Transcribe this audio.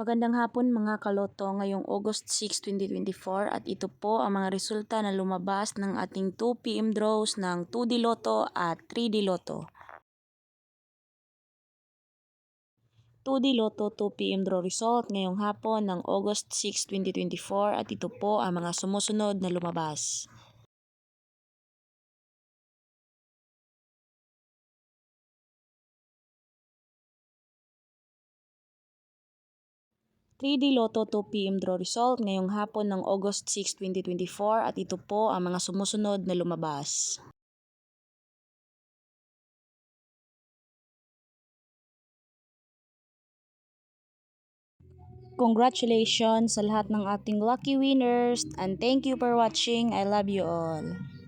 Magandang hapon mga kaloto ngayong August 6, 2024 at ito po ang mga resulta na lumabas ng ating 2 PM draws ng 2D Lotto at 3D Lotto. 2D Lotto 2 PM draw result ngayong hapon ng August 6, 2024 at ito po ang mga sumusunod na lumabas. Three d Lotto 2 PM draw result ngayong hapon ng August 6, 2024 at ito po ang mga sumusunod na lumabas. Congratulations sa lahat ng ating lucky winners and thank you for watching. I love you all.